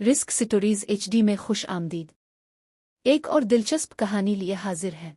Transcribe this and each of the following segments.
Risk stories HD में खुश आमदीद। एक और दिलचस्प कहानी लिए हाजिर है।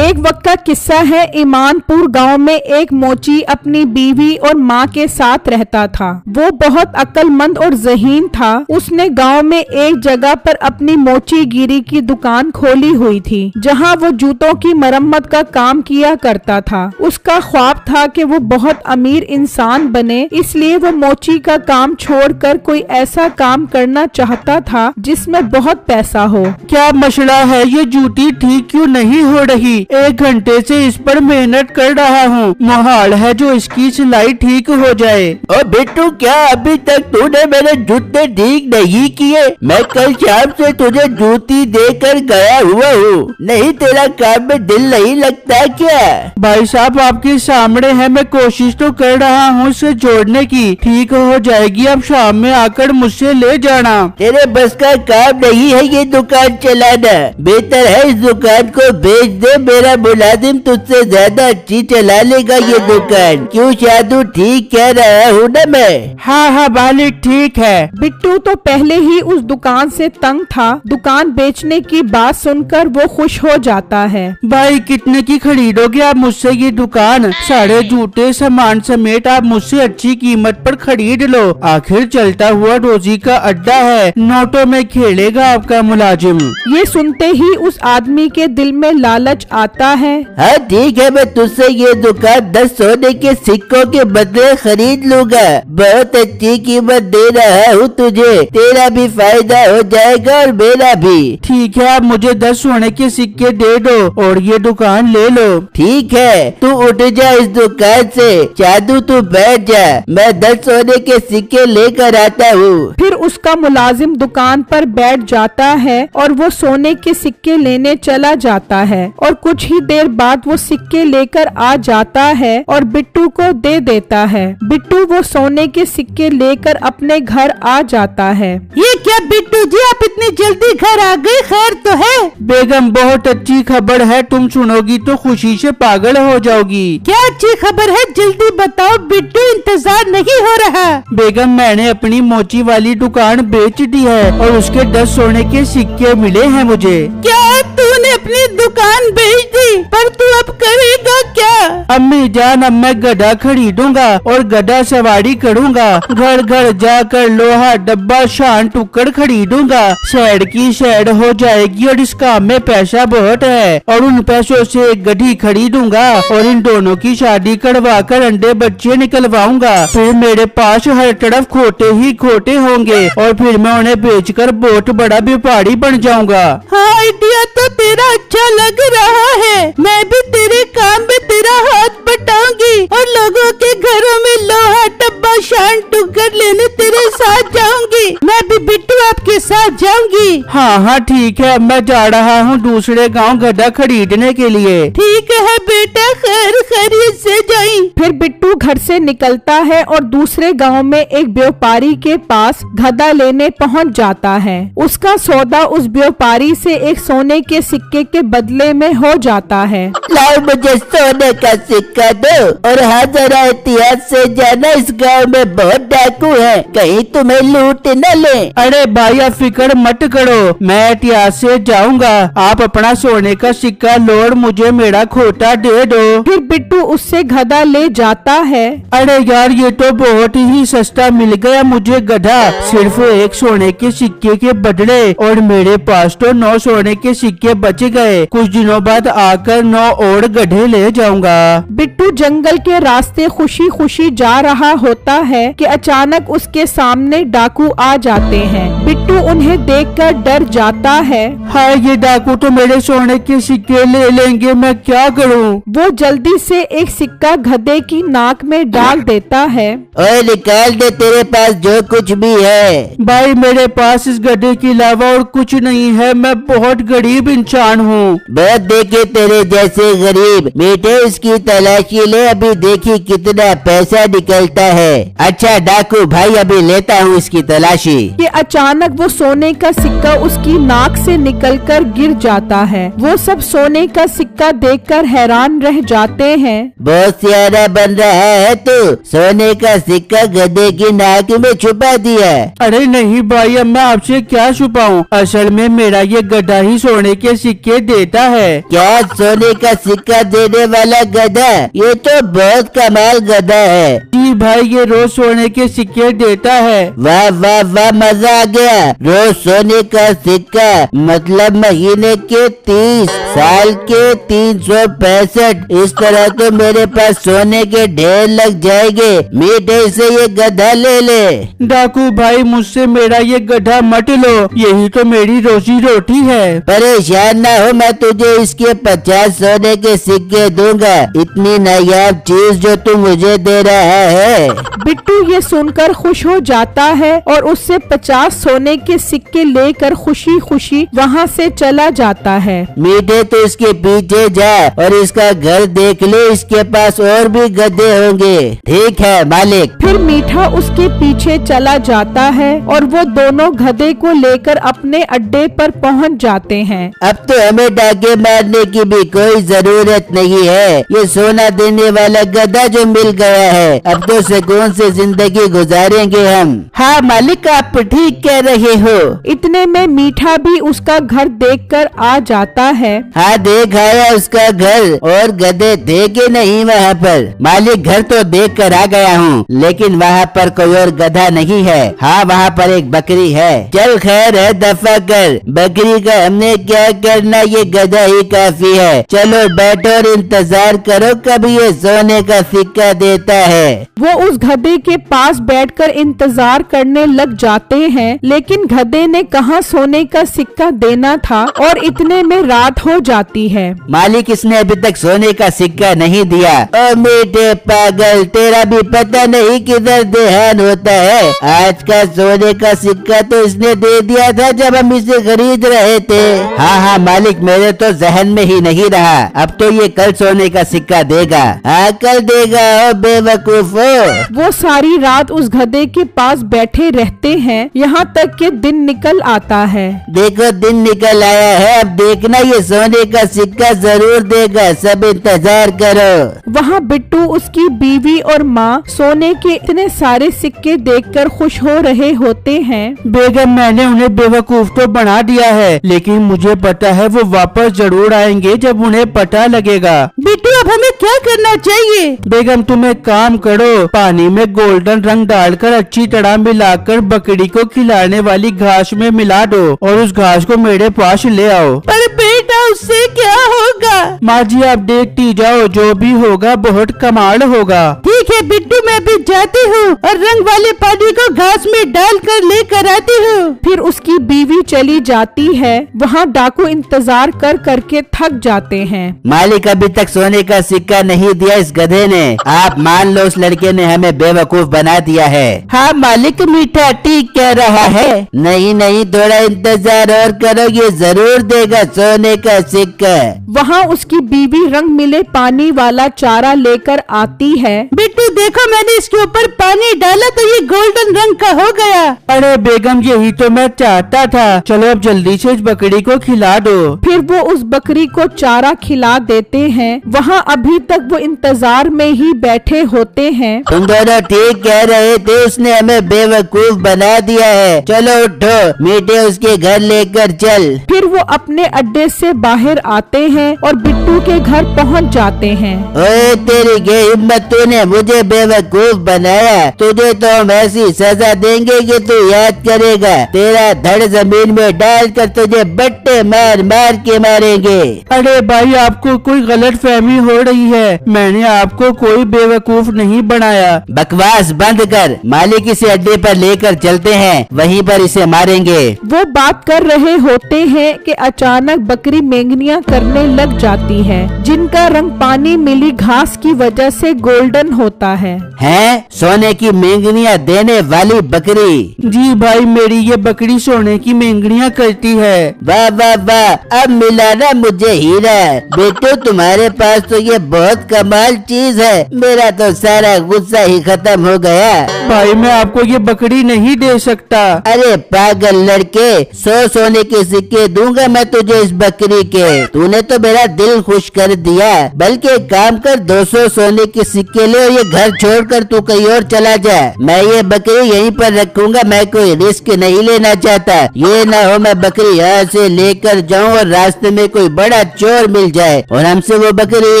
एक वक्त का किस्सा है। ईमानपुर गांव में एक मोची अपनी बीवी और माँ के साथ रहता था। वो बहुत अक्लमंद और ज़हीन था। उसने गांव में एक जगह पर अपनी मोची गिरी की दुकान खोली हुई थी, जहां वो जूतों की मरम्मत का काम किया करता था। उसका ख्वाब था कि वो बहुत अमीर इंसान बने, इसलिए वो मोची का काम छोड़कर कोई ऐसा काम करना चाहता था जिसमें बहुत पैसा हो। क्या मसला है? ये जूती ठीक क्यों नहीं हो रही? 1 घंटे से इस पर मेहनत कर रहा हूँ। मुहाल है जो इसकी सिलाई ठीक हो जाए। और बिट्टू, क्या अभी तक तूने मेरे जूते ठीक नहीं किए? मैं कल शाम से तुझे जूती देकर गया हुआ हूँ। नहीं, तेरा काम में दिल नहीं लगता क्या? भाई साहब, आपके सामने है। मैं कोशिश तो कर रहा हूँ इसे जोड़ने की। ठीक हो जाएगी। अब शाम में आकर मुझसे ले जाना। तेरे बस का काम नहीं है ये दुकान चलाना। बेहतर है इस दुकान को बेच दे। मेरा मुलाजिम तुझसे ज्यादा अच्छी चला लेगा ये दुकान। क्यों शादू, ठीक कह रहा हूँ ना मैं? हाँ मालिक, ठीक है। बिट्टू तो पहले ही उस दुकान से तंग था। दुकान बेचने की बात सुनकर वो खुश हो जाता है। भाई, कितने की खरीदोगे आप मुझसे ये दुकान? सारे जूते सामान समेत आप मुझसे अच्छी कीमत पर खरीद लो। आखिर चलता हुआ रोजी का अड्डा है, नोटों में खेलेगा आपका मुलाजिम। ये सुनते ही उस आदमी के दिल में लालच आता है। हाँ ठीक है, मैं तुझसे ये दुकान 10 सोने के सिक्कों के बदले खरीद लूंगा। बहुत अच्छी कीमत दे रहा हूँ तुझे। तेरा भी फायदा हो जाएगा और मेरा भी। ठीक है, आप मुझे 10 सोने के सिक्के दे दो और ये दुकान ले लो। ठीक है, तू उठ जा इस दुकान से। जादू, तू बैठ जा, मैं 10 सोने के सिक्के लेकर आता हूँ। फिर उसका मुलाजिम दुकान पर बैठ जाता है और वो सोने के सिक्के लेने चला जाता है। और कुछ ही देर बाद वो सिक्के लेकर आ जाता है और बिट्टू को दे देता है। बिट्टू वो सोने के सिक्के लेकर अपने घर आ जाता है। ये क्या बिट्टू जी, आप इतनी जल्दी घर आ गए? खैर तो है? बेगम, बहुत अच्छी खबर है। तुम सुनोगी तो खुशी से पागल हो जाओगी। क्या अच्छी खबर है? जल्दी बताओ बिट्टू, इंतजार नहीं हो रहा। बेगम, मैंने अपनी मोची वाली दुकान बेच दी है और उसके 10 सोने के सिक्के मिले हैं मुझे। क्या तूने अपनी दुकान बेच दी? पर तू अब करेगा क्या? अम्मी जान, अब मैं गधा खरीदूंगा और गधा सवारी करूंगा। घर घर जाकर लोहा डब्बा शान टुकड़ खरीदूंगा। शेड की शेड हो जाएगी और इस काम में पैसा बहुत है। और उन पैसों से एक गधी खरीदूंगा और इन दोनों की शादी करवा कर अंडे बच्चे निकलवाऊंगा। फिर मेरे पास हर तरफ खोटे ही खोटे होंगे और फिर मैं उन्हें बेचकर बहुत बड़ा व्यापारी बन जाऊंगा। हाँ, आइडिया तो तेरा अच्छा लग रहा है। मैं भी तेरे काम में तेरा हाथ बटाऊंगी और लोगों के घरों में लोहा डब्बा शान टुकड़ लेने तेरे साथ जाऊंगी। मैं भी बिट्टू आपके साथ जाऊंगी। हाँ ठीक है, मैं जा रहा हूँ दूसरे गांव गधा खरीदने के लिए। ठीक है बेटा, खैर खैरियत से जाई। फिर बिट्टू घर से निकलता है और दूसरे गांव में एक व्यापारी के पास गधा लेने पहुंच जाता है। उसका सौदा उस व्यापारी से एक सोने के सिक्के के बदले में हो जाता है। लाओ मुझे सोने का सिक्का दो और हाँ, जरा एहतियात से जाना, इस गांव में बहुत डाकू है, कहीं तुम्हें लूट न ले। अरे भाई, आप फिक्र मत करो, मैं एहतियात से जाऊंगा। आप अपना सोने का सिक्का लोड मुझे मेरा खोटा दे दो। फिर बिट्टू उससे गधा ले जाता है। अरे यार, ये तो बहुत ही सस्ता मिल गया मुझे गधा, सिर्फ 1 सोने के सिक्के के बदले। और मेरे पास तो 9 सोने के सिक्के बच गए। कुछ दिनों बाद आकर 9 और गधे ले जाऊंगा। बिट्टू जंगल के रास्ते खुशी खुशी जा रहा होता है कि अचानक उसके सामने डाकू आ जाते हैं। बिट्टू उन्हें देखकर डर जाता है। हाय, ये डाकू तो मेरे सोने के सिक्के ले लेंगे, मैं क्या करूं? वो जल्दी से एक सिक्का गधे की नाक में डाल देता है। ओए, निकाल दे तेरे पास जो कुछ भी है। भाई, मेरे पास इस गधे के अलावा और कुछ नहीं है। मैं बहुत गरीब इंसान हूँ। बहुत देखे तेरे जैसे गरीब। बेटे, इसकी तलाशी ले, अभी देखी कितना पैसा निकलता है। अच्छा डाकू भाई, अभी लेता हूँ इसकी तलाशी। राशि। कि अचानक वो सोने का सिक्का उसकी नाक से निकलकर गिर जाता है। वो सब सोने का सिक्का देखकर हैरान रह जाते हैं। बहुत सियारा बन रहा है तू, सोने का सिक्का गधे की नाक में छुपा दिया। अरे नहीं भाई, अब मैं आपसे क्या छुपाऊं, असल में मेरा ये गधा ही सोने के सिक्के देता है। क्या सोने का सिक्का देने वाला गधा? ये तो बहुत कमाल गधा है। जी भाई, ये रोज सोने के सिक्के देता है। वाह वाह वाह, मजा आ गया। रोज सोने का सिक्का मतलब महीने के 30, साल के 365। इस तरह तो मेरे पास सोने के ढेर लग जाएंगे। मीठे से ये गधा ले ले। डाकू भाई, मुझसे मेरा ये गधा मत लो, यही तो मेरी रोजी रोटी है। परेशान ना हो, मैं तुझे इसके 50 सोने के सिक्के दूंगा। इतनी नायाब चीज जो तू मुझे दे रहा है। बिट्टू ये सुनकर खुश हो जाता है और उससे 50 सोने के सिक्के लेकर खुशी खुशी वहाँ से चला जाता है। मीठे तो इसके पीछे जा और इसका घर देख ले, इसके पास और भी गधे होंगे। ठीक है मालिक। फिर मीठा उसके पीछे चला जाता है और वो दोनों गधे को लेकर अपने अड्डे पर पहुंच जाते हैं। अब तो हमें डाके मारने की भी कोई जरूरत नहीं है। ये सोना देने वाला गधा जो मिल गया है, अब तो सुकून से जिंदगी गुजारेंगे हम। हाँ मालिक, आप ठीक कह रहे हो। इतने में मीठा भी उसका घर देखकर आ जाता है। हाँ देख आया उसका घर, और गधे थे कि नहीं वहाँ पर? मालिक घर तो देख कर आ गया हूँ, लेकिन वहाँ पर कोई और गधा नहीं है। हाँ वहाँ पर एक बकरी है। चल खैर है, दफा कर। बकरी का हमने क्या करना, ये गधा ही काफी है। चलो बैठो और इंतजार करो कभी ये सोने का सिक्का देता है। वो उस गधे के पास बैठकर इंतजार करने लग जाते हैं, लेकिन गधे ने कहाँ सोने का सिक्का देना था और इतने में रात हो जाती है। मालिक इसने अभी तक सोने का सिक्का नहीं दिया। ओ मीठे पागल, तेरा भी पता नहीं किधर ध्यान होता है। आज का सोने का सिक्का तो इसने दे दिया था जब हम इसे खरीद रहे थे। हाँ हाँ मालिक, मेरे तो जहन में ही नहीं रहा। अब तो ये कल सोने का सिक्का देगा। हाँ कल देगा, ओ बेवकूफ हो। वो सारी रात उस गधे के पास बैठे रहते हैं, यहाँ तक कि दिन निकल आता है। देखो दिन निकल आया है, अब देखना ये सोने का सिक्का जरूर देगा। सब इंतजार करो। वहाँ बिट्टू, उसकी बीवी और माँ सोने के इतने सारे सिक्के देखकर खुश हो रहे होते हैं। बेगम, मैंने उन्हें बेवकूफ तो बना दिया है, लेकिन मुझे पता है वो वापस जरूर आएंगे जब उन्हें पता लगेगा। बिट्टू अब हमें क्या करना चाहिए? बेगम तुम एक काम करो, पानी में गोल्डन रंग डालकर अच्छी तरह मिलाकर बकरी को खिलाने वाली घास में मिला दो और उस घास को मेरे पास ले आओ। पर बेटा उससे क्या होगा? माँ जी आप देखती जाओ, जो भी होगा बहुत कमाल होगा। ठीक है बिट्टू, मैं भी जाती हूँ और रंग वाले पानी को घास में डालकर लेकर आती हूँ। फिर उसकी बीवी चली जाती है। वहाँ डाकू इंतजार कर करके थक जाते हैं। मालिक अभी तक सोने का सिक्का नहीं दिया इस गधे ने। आप मान लो उस लड़के ने हमें बेवकूफ बना दिया है। हाँ मालिक, मीठा ठीक कह रहा है। नहीं नहीं, थोड़ा इंतजार और करो, ये जरूर देगा सोने का सिक्का। वहाँ उसकी बीवी रंग मिले पानी वाला चारा लेकर आती है। बिट्टू देखो, मैंने इसके ऊपर पानी डाला तो ये गोल्डन रंग का हो गया। अरे बेगम, यही तो मैं चाहता था। चलो अब जल्दी से इस बकरी को खिला दो। फिर वो उस बकरी को चारा खिला देते हैं। वहाँ अभी तक वो इंतजार में ही बैठे होते हैं। तुम दोनों ठीक कह रहे थे, उसने हमें बेवकूफ बना दिया है। चलो उठो, मीठे उसके घर लेकर चल। फिर वो अपने अड्डे से बाहर आते हैं और बिट्टू के घर पहुँच जाते हैं। ओए तेरी ये हिम्मत, तूने मुझे बेवकूफ बनाया। तुझे तो हम ऐसी सजा देंगे कि तू याद करेगा। तेरा धड़ जमीन में डालकर तुझे बट्टे मार मार के मारेंगे। अरे भाई, आपको कोई गलत फहमी हो रही है। मैंने आपको कोई बेवकूफ नहीं बनाया। बकवास बंद कर। मालिक इसे अड्डे पर लेकर चलते हैं, वहीं पर इसे मारेंगे। वो बात कर रहे होते हैं कि अचानक बकरी मेंगनियां करने लग जाती है, जिनका रंग पानी मिली घास की वजह से गोल्डन होता है। हैं? सोने की मेंगनियां देने वाली बकरी? जी भाई, मेरी ये बकरी सोने की मेंगनियां करती है। वाह वाह वाह, अब मिला ना मुझे हीरा। बेटो तुम्हारे पास तो ये बहुत कमाल चीज है। मेरा तो सारा गुस्सा ही खत्म हो गया। भाई मैं आपको ये बकरी नहीं नहीं दे सकता। अरे पागल लड़के, 100 सोने के सिक्के दूंगा मैं तुझे इस बकरी के। तूने तो मेरा दिल खुश कर दिया। बल्कि एक काम कर, 200 सोने के सिक्के ले और ये घर छोड़कर तू कहीं और चला जा। मैं ये बकरी यहीं पर रखूंगा, मैं कोई रिस्क नहीं लेना चाहता। ये ना हो मैं बकरी यहाँ से लेकर जाऊँ और रास्ते में कोई बड़ा चोर मिल जाए और हमसे वो बकरी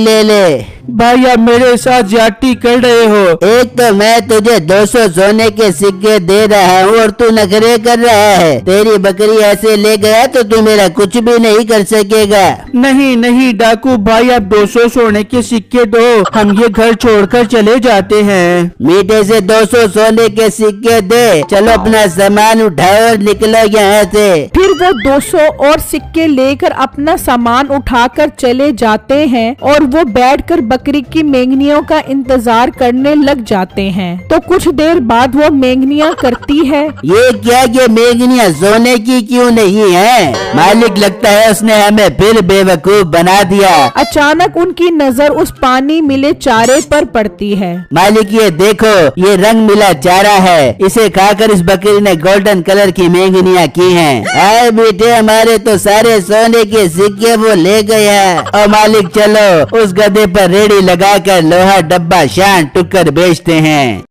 ले ले। भाई आप मेरे साथ ज्यादती कर रहे हो। एक तो मैं तुझे 200 सोने के सिक्के दे रहा हूँ और तू नखरे कर रहा है। तेरी बकरी ऐसे ले गया तो तू मेरा कुछ भी नहीं कर सकेगा। नहीं नहीं डाकू भाई, आप 200 सोने के सिक्के दो, हम ये घर छोड़कर चले जाते हैं। मीठे से 200 सोने के सिक्के दे, चलो अपना सामान उठाओ और निकलो यहाँ से। फिर वो 200 और सिक्के लेकर अपना सामान उठाकर चले जाते हैं और वो बैठकर बकरी की मेंगनियों का इंतजार करने लग जाते हैं। तो कुछ देर बाद वो मेंगनियां करती है, ये क्या, ये मेंगनियां सोने की क्यों नहीं है? मालिक लगता है उसने हमें फिर बेवकूफ बना दिया। अचानक उनकी नजर उस पानी मिले चारे पर पड़ती है। मालिक ये देखो, ये रंग मिला चारा है, इसे खाकर इस बकरी ने गोल्डन कलर की मेंगनियां की हैं। आए बेटे, हमारे तो सारे सोने के सिक्के वो ले गया। और मालिक चलो उस गधे पर रेडी लगाकर लोहा डब्बा शान टुक्कर बेचते हैं।